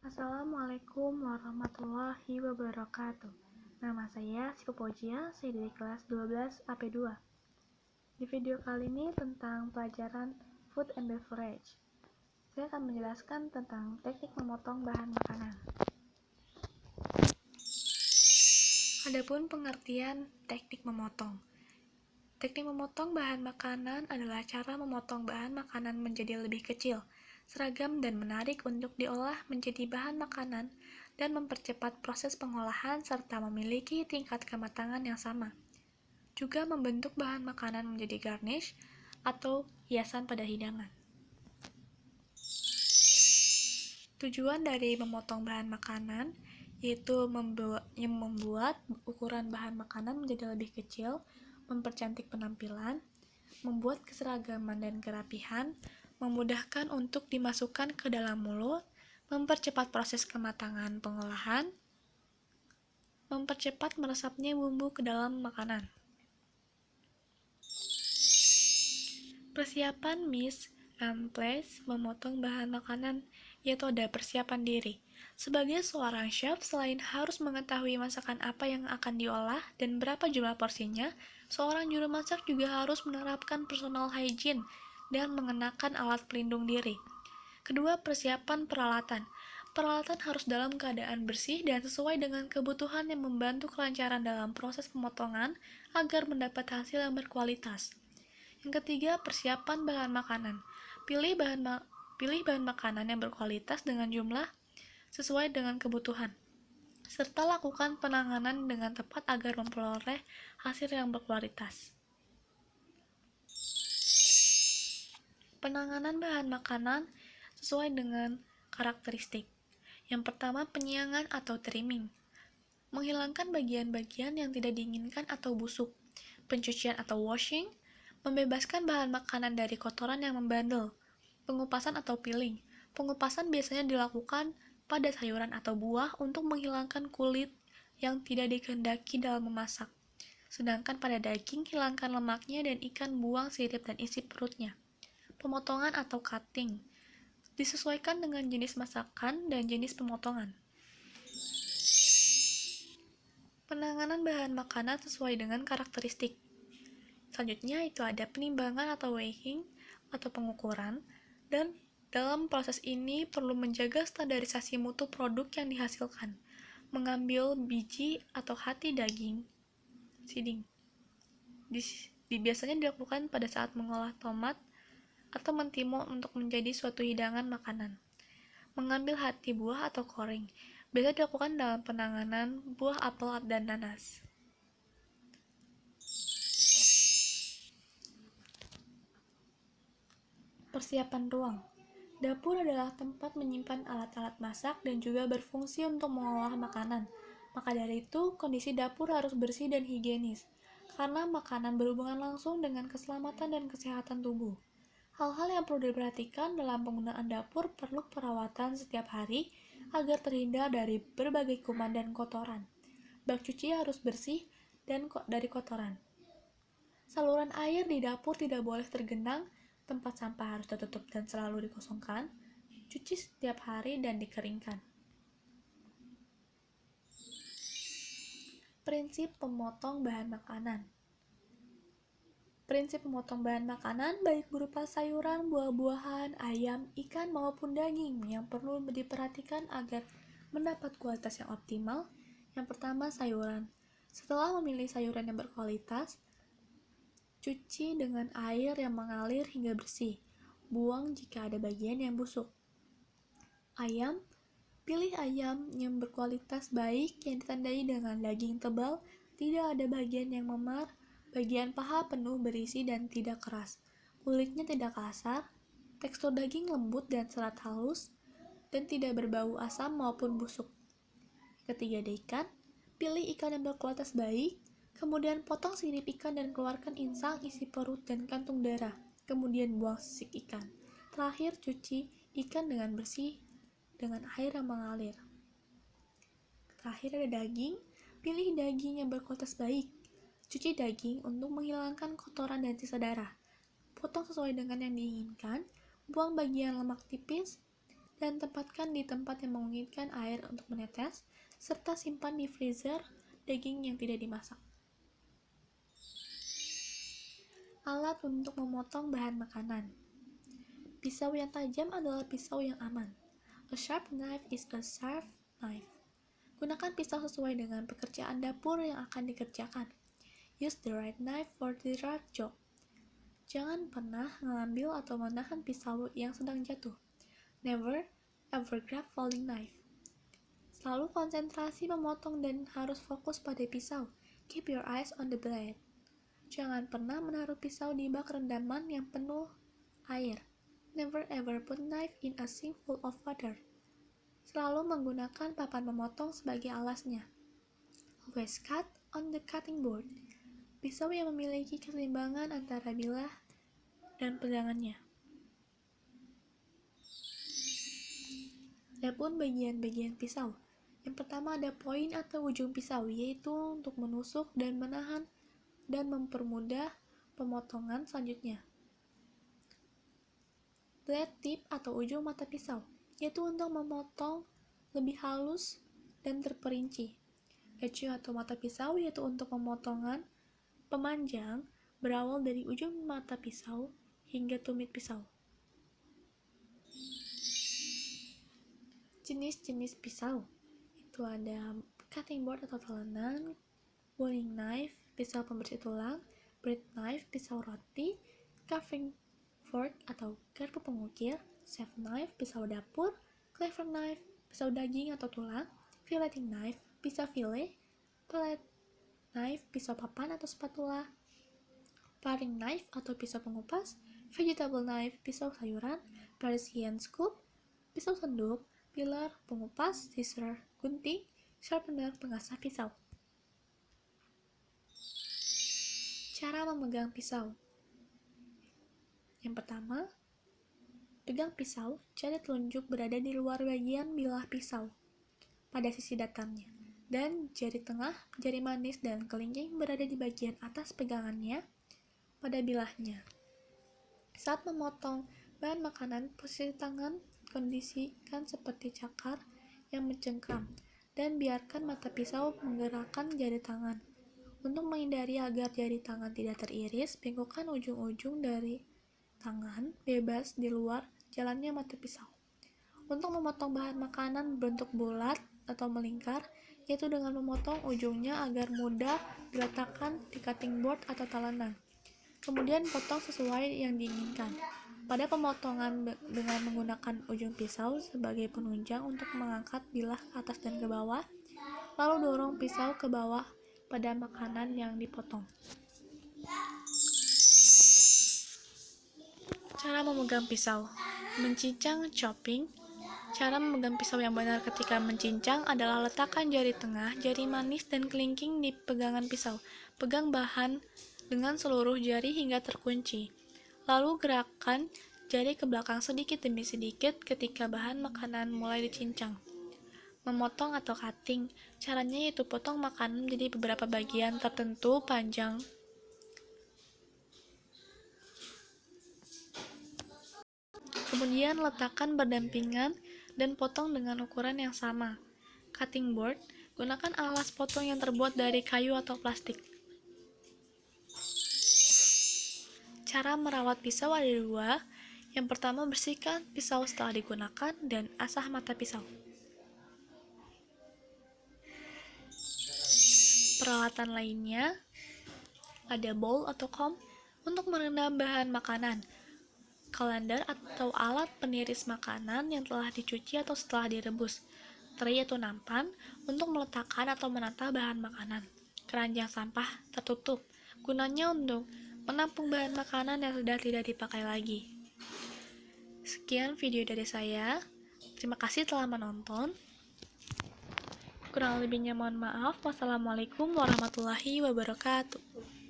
Assalamualaikum warahmatullahi wabarakatuh. Nama saya Sipa Pojia, saya dari kelas 12 AP2. Di video kali ini tentang pelajaran Food and Beverage. Saya akan menjelaskan tentang teknik memotong bahan makanan. Adapun pengertian teknik memotong. Teknik memotong bahan makanan adalah cara memotong bahan makanan menjadi lebih kecil, seragam dan menarik untuk diolah menjadi bahan makanan dan mempercepat proses pengolahan serta memiliki tingkat kematangan yang sama. Juga membentuk bahan makanan menjadi garnish atau hiasan pada hidangan. Tujuan dari memotong bahan makanan yaitu membuat ukuran bahan makanan menjadi lebih kecil, mempercantik penampilan, membuat keseragaman dan kerapihan, memudahkan untuk dimasukkan ke dalam mulut, mempercepat proses kematangan pengolahan, mempercepat meresapnya bumbu ke dalam makanan. Persiapan Miss and Place memotong bahan makanan, yaitu ada persiapan diri. Sebagai seorang chef, selain harus mengetahui masakan apa yang akan diolah dan berapa jumlah porsinya, seorang juru masak juga harus menerapkan personal hygiene dan mengenakan alat pelindung diri. Kedua, persiapan peralatan. Peralatan harus dalam keadaan bersih dan sesuai dengan kebutuhan yang membantu kelancaran dalam proses pemotongan agar mendapat hasil yang berkualitas. Yang ketiga, persiapan bahan makanan. Pilih bahan makanan yang berkualitas dengan jumlah sesuai dengan kebutuhan, serta lakukan penanganan dengan tepat agar memperoleh hasil yang berkualitas. Penanganan bahan makanan sesuai dengan karakteristik. Yang pertama, penyiangan atau trimming. Menghilangkan bagian-bagian yang tidak diinginkan atau busuk. Pencucian atau washing. Membebaskan bahan makanan dari kotoran yang membandel. Pengupasan atau peeling. Pengupasan biasanya dilakukan pada sayuran atau buah untuk menghilangkan kulit yang tidak dikehendaki dalam memasak. Sedangkan pada daging, hilangkan lemaknya dan ikan buang sirip dan isi perutnya. Pemotongan atau cutting. Disesuaikan dengan jenis masakan dan jenis pemotongan. Penanganan bahan makanan sesuai dengan karakteristik. Selanjutnya itu ada penimbangan atau weighing atau pengukuran, dan dalam proses ini perlu menjaga standarisasi mutu produk yang dihasilkan. Mengambil biji atau hati daging siding. Biasanya dilakukan pada saat mengolah tomat atau mentimun untuk menjadi suatu hidangan makanan. Mengambil hati buah atau koring. Biasa dilakukan dalam penanganan buah apel dan nanas. Persiapan ruang. Dapur adalah tempat menyimpan alat-alat masak dan juga berfungsi untuk mengolah makanan. Maka dari itu, kondisi dapur harus bersih dan higienis, karena makanan berhubungan langsung dengan keselamatan dan kesehatan tubuh. Hal-hal yang perlu diperhatikan dalam penggunaan dapur perlu perawatan setiap hari agar terhindar dari berbagai kuman dan kotoran. Bak cuci harus bersih dan dari kotoran. Saluran air di dapur tidak boleh tergenang, tempat sampah harus tertutup dan selalu dikosongkan, cuci setiap hari dan dikeringkan. Prinsip pemotong bahan makanan. Prinsip memotong bahan makanan baik berupa sayuran, buah-buahan, ayam, ikan maupun daging yang perlu diperhatikan agar mendapat kualitas yang optimal. Yang pertama, sayuran. Setelah memilih sayuran yang berkualitas, cuci dengan air yang mengalir hingga bersih. Buang jika ada bagian yang busuk. Ayam. Pilih ayam yang berkualitas baik yang ditandai dengan daging tebal, tidak ada bagian yang memar, bagian paha penuh berisi dan tidak keras. Kulitnya tidak kasar, tekstur daging lembut dan serat halus, dan tidak berbau asam maupun busuk. Ketiga, ada ikan. Pilih ikan yang berkualitas baik, kemudian potong sirip ikan dan keluarkan insang, isi perut, dan kantung darah. Kemudian buang sisik ikan. Terakhir, cuci ikan dengan bersih dengan air yang mengalir. Terakhir ada daging. Pilih daging yang berkualitas baik. Cuci daging untuk menghilangkan kotoran dan sisa darah. Potong sesuai dengan yang diinginkan. Buang bagian lemak tipis dan tempatkan di tempat yang memungkinkan air untuk menetes, serta simpan di freezer daging yang tidak dimasak. Alat untuk memotong bahan makanan. Pisau yang tajam adalah pisau yang aman. A sharp knife is a sharp knife. Gunakan pisau sesuai dengan pekerjaan dapur yang akan dikerjakan. Use the right knife for the right job. Jangan pernah mengambil atau menahan pisau yang sedang jatuh. Never ever grab falling knife. Selalu konsentrasi memotong dan harus fokus pada pisau. Keep your eyes on the blade. Jangan pernah menaruh pisau di bak rendaman yang penuh air. Never ever put knife in a sink full of water. Selalu menggunakan papan memotong sebagai alasnya. Always cut on the cutting board. Pisau yang memiliki keseimbangan antara bilah dan pegangannya. Adapun bagian-bagian pisau. Yang pertama ada poin atau ujung pisau, yaitu untuk menusuk dan menahan dan mempermudah pemotongan selanjutnya. Blade tip atau ujung mata pisau, yaitu untuk memotong lebih halus dan terperinci. Edge atau mata pisau, yaitu untuk pemotongan pemanjang berawal dari ujung mata pisau hingga tumit pisau. Jenis-jenis pisau itu ada cutting board atau talenan, boning knife, pisau pembersih tulang, bread knife, pisau roti, carving fork atau garpu pengukir, chef knife, pisau dapur, cleaver knife, pisau daging atau tulang, filleting knife, pisau file, plate knife, pisau papan atau spatula, paring knife atau pisau pengupas, vegetable knife, pisau sayuran, Parisian scoop, pisau senduk, pilar, pengupas, scissor, gunting, sharpener, pengasah pisau. Cara memegang pisau. Yang pertama, pegang pisau, jari telunjuk berada di luar bagian bilah pisau pada sisi datarnya, dan jari tengah, jari manis, dan kelingking berada di bagian atas pegangannya pada bilahnya. Saat memotong bahan makanan, posisi tangan kondisikan seperti cakar yang mencengkram, dan biarkan mata pisau menggerakkan jari tangan. Untuk menghindari agar jari tangan tidak teriris, bengkokkan ujung-ujung dari tangan bebas di luar jalannya mata pisau. Untuk memotong bahan makanan berbentuk bulat atau melingkar, yaitu dengan memotong ujungnya agar mudah diletakkan di cutting board atau talenan. Kemudian potong sesuai yang diinginkan. Pada pemotongan dengan menggunakan ujung pisau sebagai penunjang untuk mengangkat bilah ke atas dan ke bawah, lalu dorong pisau ke bawah pada makanan yang dipotong. Cara memegang pisau. Mencincang chopping. Cara memegang pisau yang benar ketika mencincang adalah letakkan jari tengah, jari manis, dan kelingking di pegangan pisau. Pegang bahan dengan seluruh jari hingga terkunci. Lalu gerakkan jari ke belakang sedikit demi sedikit ketika bahan makanan mulai dicincang. Memotong atau cutting. Caranya yaitu potong makanan menjadi beberapa bagian tertentu panjang. Kemudian letakkan berdampingan dan potong dengan ukuran yang sama. Cutting board, gunakan alas potong yang terbuat dari kayu atau plastik. Cara merawat pisau ada dua. Yang pertama, bersihkan pisau setelah digunakan dan asah mata pisau. Peralatan lainnya ada bowl atau comb untuk merendam bahan makanan, colander atau alat peniris makanan yang telah dicuci atau setelah direbus, tray atau nampan untuk meletakkan atau menata bahan makanan, keranjang sampah tertutup, gunanya untuk menampung bahan makanan yang sudah tidak dipakai lagi. Sekian video dari saya. Terima kasih telah menonton. Kurang lebihnya mohon maaf. Wassalamualaikum warahmatullahi wabarakatuh.